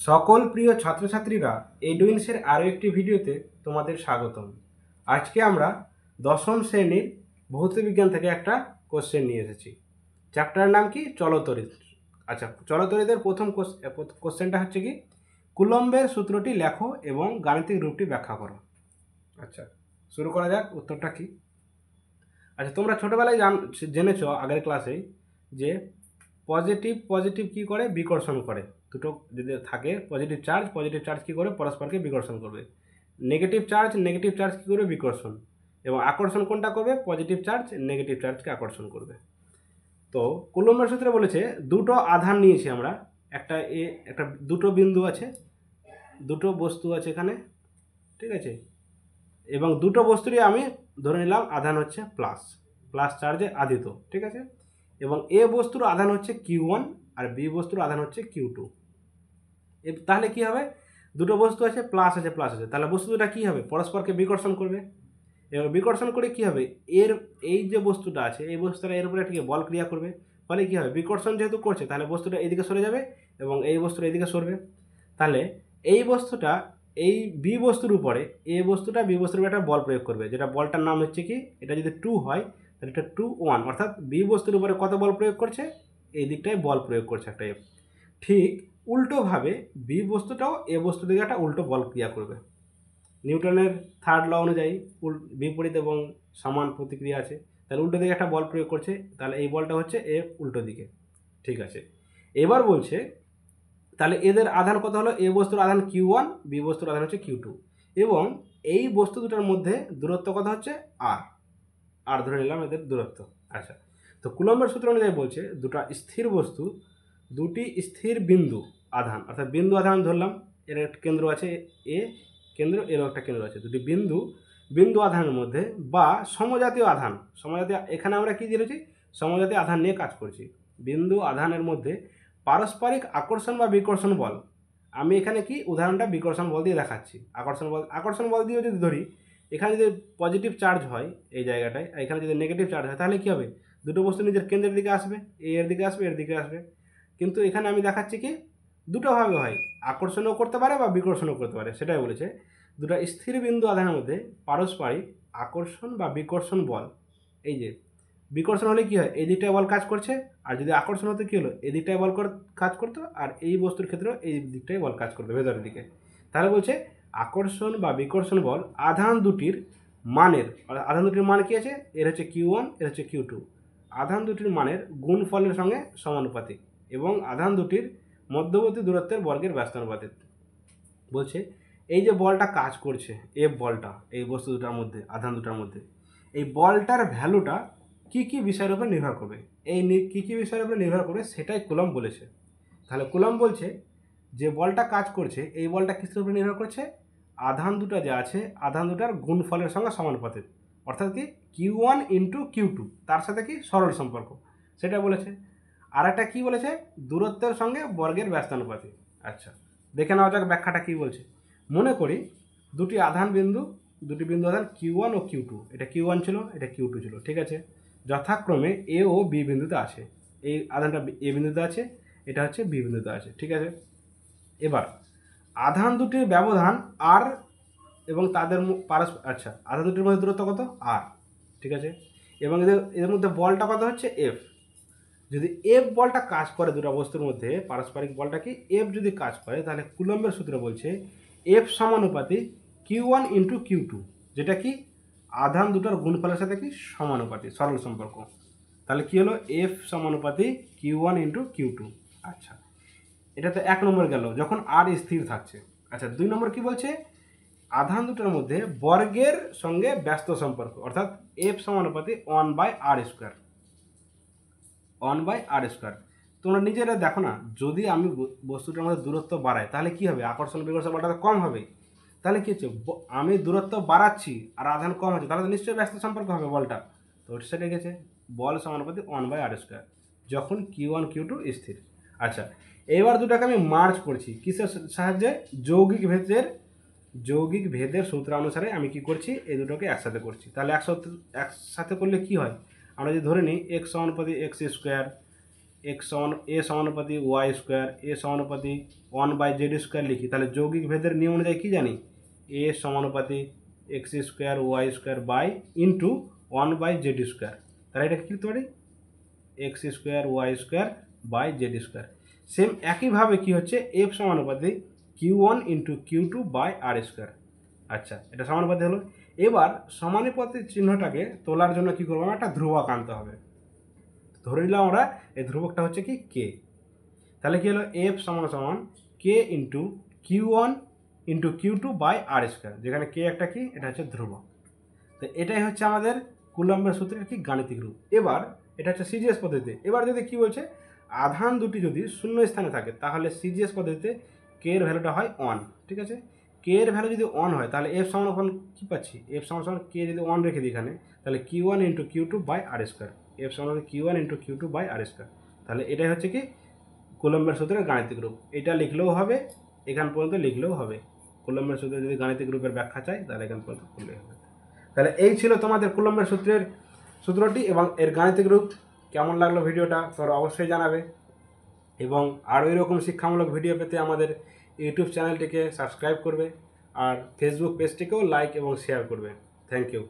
সকল প্রিয় ছাত্রছাত্রীরা এডুইন্সের আরও একটি ভিডিওতে তোমাদের স্বাগতম। আজকে আমরা দশম শ্রেণীর ভৌতবিজ্ঞান থেকে একটা কোশ্চেন নিয়ে এসেছি। চ্যাপ্টারের নাম কি? চলতরিৎ। আচ্ছা, চলতরিতের প্রথম কোশ্চেনটা হচ্ছে কি, কুলম্বের সূত্রটি লেখো এবং গাণিতিক রূপটি ব্যাখ্যা করো। আচ্ছা, শুরু করা যাক। উত্তরটা কি? আচ্ছা, তোমরা ছোটোবেলায় জেনেছ আগের ক্লাসেই যে পজিটিভ কি করে? বিকর্ষণ করে। দুটো যদি থাকে পজিটিভ চার্জ কি করে? পরস্পরকে বিকর্ষণ করবে। নেগেটিভ চার্জ কি করবে? বিকর্ষণ। এবং আকর্ষণ কোনটা করবে? পজিটিভ চার্জ নেগেটিভ চার্জকে আকর্ষণ করবে। তো কুলম্বের সূত্রে বলেছে দুটো আধান নিয়েছি আমরা, একটা দুটো বিন্দু আছে, দুটো বস্তু আছে এখানে, ঠিক আছে, এবং দুটো বস্তুরই আমি ধরে নিলাম আধান হচ্ছে প্লাস চার্জে আধিত, ঠিক আছে। এবং এ বস্তুর আধান হচ্ছে Q1 আর বি বস্তুর আধান হচ্ছে Q2। তাহলে কি হবে? দুটো বস্তু আছে, প্লাস আছে, তাহলে বস্তু দুটা কী হবে? পরস্পরকে বিকর্ষণ করবে। এবার বিকর্ষণ করে কি হবে? এই যে বস্তুটা আছে, এই বস্তুটা এর উপরে ঠিক বল ক্রিয়া করবে। ফলে কী হবে? বিকর্ষণ যেহেতু করছে, তাহলে বস্তুটা এইদিকে সরে যাবে এবং এই বস্তুটা এইদিকে সরবে। তাহলে এই বস্তুটা এই বি বস্তুর উপরে, এ বস্তুটা বি বস্তুর উপরে একটা বল প্রয়োগ করবে, যেটা বলটার নাম হচ্ছে কি, এটা যদি 2 হয় তাহলে এটা 2 1, অর্থাৎ বি বস্তুর উপরে কত বল প্রয়োগ করছে? এই দিকটায় বল প্রয়োগ করছে একটা এফ। ঠিক উল্টোভাবে বি বস্তুটাও এ বস্তু দিকে একটা উল্টো বল ক্রিয়া করবে। নিউটনের থার্ড ল অনুযায়ী বিপরীত এবং সমান প্রতিক্রিয়া আছে, তাহলে উল্টো দিকে একটা বল প্রয়োগ করছে, তাহলে এই বলটা হচ্ছে এ উল্টো দিকে, ঠিক আছে। এবার বলছে তাহলে এদের আধান কত হলো? এ বস্তুর আধান Q1, বি বস্তুর আধান হচ্ছে Q2, এবং এই বস্তু দুটার মধ্যে দূরত্ব কত হচ্ছে? আর ধরে নিলাম এদের দূরত্ব। আচ্ছা, তো কুলম্বের সূত্র অনুযায়ী বলছে দুটি স্থির বিন্দু আধান, অর্থাৎ বিন্দু আধান ধরলাম, এর একটা কেন্দ্র আছে এ কেন্দ্র, এরও একটা কেন্দ্র আছে, দুটি বিন্দু আধানের মধ্যে বা সমজাতীয় আধান, এখানে আমরা কি দিয়েছি? সমজাতীয় আধান নিয়ে কাজ করছি। বিন্দু আধানের মধ্যে পারস্পরিক আকর্ষণ বা বিকর্ষণ বল, আমি এখানে কি উদাহরণটা বিকর্ষণ বল দিয়ে দেখাচ্ছি। আকর্ষণ বল দিয়ে যদি ধরি, এখানে যদি পজিটিভ চার্জ হয় এই জায়গাটায়, আর এখানে যদি নেগেটিভ চার্জ হয়, তাহলে কী হবে? দুটো বস্তু নিজের কেন্দ্রের দিকে আসবে, এর দিকে আসবে, এর দিকে আসবে। কিন্তু এখানে আমি দেখাচ্ছি কি দুটোভাবে হয়, আকর্ষণও করতে পারে বা বিকর্ষণও করতে পারে। সেটাই বলেছে দুটো স্থির বিন্দু আধানের মধ্যে পারস্পরিক আকর্ষণ বা বিকর্ষণ বল। এই যে বিকর্ষণ হলে কী হয়? এই দিকটায় বল কাজ করছে, আর যদি আকর্ষণ হতে কী হলো? এই দিকটায় বল কাজ করতো, আর এই বস্তুর ক্ষেত্রেও এই দিকটায় বল কাজ করতো, ভেতরের দিকে। তাহলে বলছে আকর্ষণ বা বিকর্ষণ বল আধান দুটির মান কী আছে? এর হচ্ছে Q1, এর হচ্ছে Q2। আধান দুটির মানের গুণফলের সঙ্গে সমানুপাতিক এবং আধান দুটির মধ্যবর্তী দূরত্বের বর্গের ব্যস্তানুপাতিক। বলছে এই যে বলটা কাজ করছে, এফ বলটা এই বস্তু দুটার মধ্যে, আধান দুটার মধ্যে, এই বলটার ভ্যালুটা কী বিষয়ের উপর নির্ভর করবে? এই কী বিষয়ের উপর নির্ভর করবে সেটাই কুলম্ব বলেছে। তাহলে কুলম্ব বলছে যে বলটা কাজ করছে, এই বলটা কিসের উপর নির্ভর করছে? আধান দুটা যা আছে, আধান দুটার গুণফলের সঙ্গে সমানুপাতিক, অর্থাৎ কি Q1 ইন্টু Q2, তার সাথে কি সরল সম্পর্ক, সেটা বলেছে। আর একটা কী বলেছে? দূরত্বের সঙ্গে বর্গের ব্যস্তানুপাতিক। আচ্ছা, দেখে নেওয়া যাক ব্যাখ্যাটা কী বলছে। মনে করি দুটি বিন্দু আধান Q1 ও Q2, এটা Q1 ছিল, এটা Q2 ছিল, ঠিক আছে, যথাক্রমে এ ও বি বিন্দুতে আছে। এই আধানটা এ বিন্দুতে আছে, এটা হচ্ছে বি বিন্দুতে আছে, ঠিক আছে। এবার আধান দুটির ব্যবধান আর এবং তাদের আধান দুটির মধ্যে দূরত্ব কত? আর, ঠিক আছে। এবং এদের মধ্যে বলটা কত হচ্ছে? এফ। যদি এফ বলটা কাজ করে দুটো বস্তুর মধ্যে, পারস্পরিক বলটা কি এফ যদি কাজ করে, তাহলে কুলম্বের সূত্র বলছে এফ সমানুপাতিক Q1 ইন্টু Q2, যেটা কি আধান দুটোর গুণফলের সাথে কি সমানুপাতিক, সরল সম্পর্ক। তাহলে কি হলো? এফ সমানুপাতিক Q1 ইন্টু Q2। আচ্ছা, এটা তো 1 নম্বর গেল, যখন আর স্থির থাকছে। আচ্ছা, 2 নম্বর কি বলছে? আধান দুটোর মধ্যে বর্গের সঙ্গে ব্যস্ত সম্পর্ক, অর্থাৎ এফ সমানুপাতিক 1/r²। তোমরা নিজেরা দেখো না, যদি আমি বস্তুটার মধ্যে দূরত্ব বাড়াই, তাহলে কি হবে? আকর্ষণ বিকর্ষণ বলটা তো কম হবে। তাহলে কী হচ্ছে? আমি দূরত্ব বাড়াচ্ছি আর আধান কম হচ্ছে, তাহলে তো নিশ্চয়ই ব্যস্ত সম্পর্ক হবে বলটা। তো সেটা গেছে বল সমানুপাতিক 1/r², যখন Q1 Q2 স্থির। আচ্ছা, এবার দুটাকে আমি মার্জ করছি কিসের সাহায্যে? যৌগিক ভেদের সূত্র অনুসারে আমি কি করছি? এই দুটোকে একসাথে করছি। তাহলে একসাথে করলে কি হয়? আমরা যদি ধরে নিই x সমানুপাতিক x², এ সমানুপাতি ওয়াই স্কোয়ার, এ সমানুপাতি 1/z² লিখি, তাহলে যৌগিক ভেদের নিয়ম অনুযায়ী কী জানি, এ সমানুপাতি x² y² by into 1/z², তাহলে এটা কী লিখতে পারি, x² y² by z²। Same একইভাবে কি হচ্ছে, F সমানুপাতি q1 into q2 by r²। আচ্ছা, এটা সমানুপাতি হলো। এবার সমানুপাতির চিহ্নটাকে তোলার জন্য কি করবো, একটা ধ্রুবক আনতে হবে। ধরে নিলাম আমরা এই ধ্রুবকটা হচ্ছে কি কে, তাহলে কি হলো, এফ সমান সমান কে into q1 into q2 by r², যেখানে কে একটা কি, এটা হচ্ছে ধ্রুবক। তো এটাই হচ্ছে আমাদের কুলম্বের সূত্রের কি গাণিতিক রূপ। এবার এটা হচ্ছে সিজিএস পদ্ধতিতে। এবার যদি কি বলছে, আধান দুটি যদি শূন্য স্থানে থাকে তাহলে সিজিএস পদ্ধতিতে কে এর ভ্যালুটা হয় 1, ঠিক আছে। কে এর ভ্যালু যদি 1 হয় তাহলে এফ সমান কী পাচ্ছি, এফ সমান কে যদি 1 রেখে দিই এখানে, তাহলে q1 into q2 by r², F সমান q1 into q2 by r²। তাহলে এটাই হচ্ছে কি কুলম্বের সূত্রের গাণিতিক রূপ। এটা লিখলেও হবে, এখান পর্যন্ত লিখলেও হবে। কুলম্বের সূত্রে যদি গাণিতিক রূপের ব্যাখ্যা চাই তাহলে এখান পর্যন্ত করলেই হবে। তাহলে এই ছিল তোমাদের কুলম্বের সূত্রটি এবং এর গাণিতিক রূপ। কেমন লাগলো ভিডিওটা তোমরা অবশ্যই জানাবে, এবং আরও এরকম শিক্ষামূলক ভিডিও পেতে আমাদের ইউটিউব চ্যানেলটিকে সাবস্ক্রাইব করবে, আর ফেসবুক পেজটিকেও লাইক এবং শেয়ার করবে। Thank you.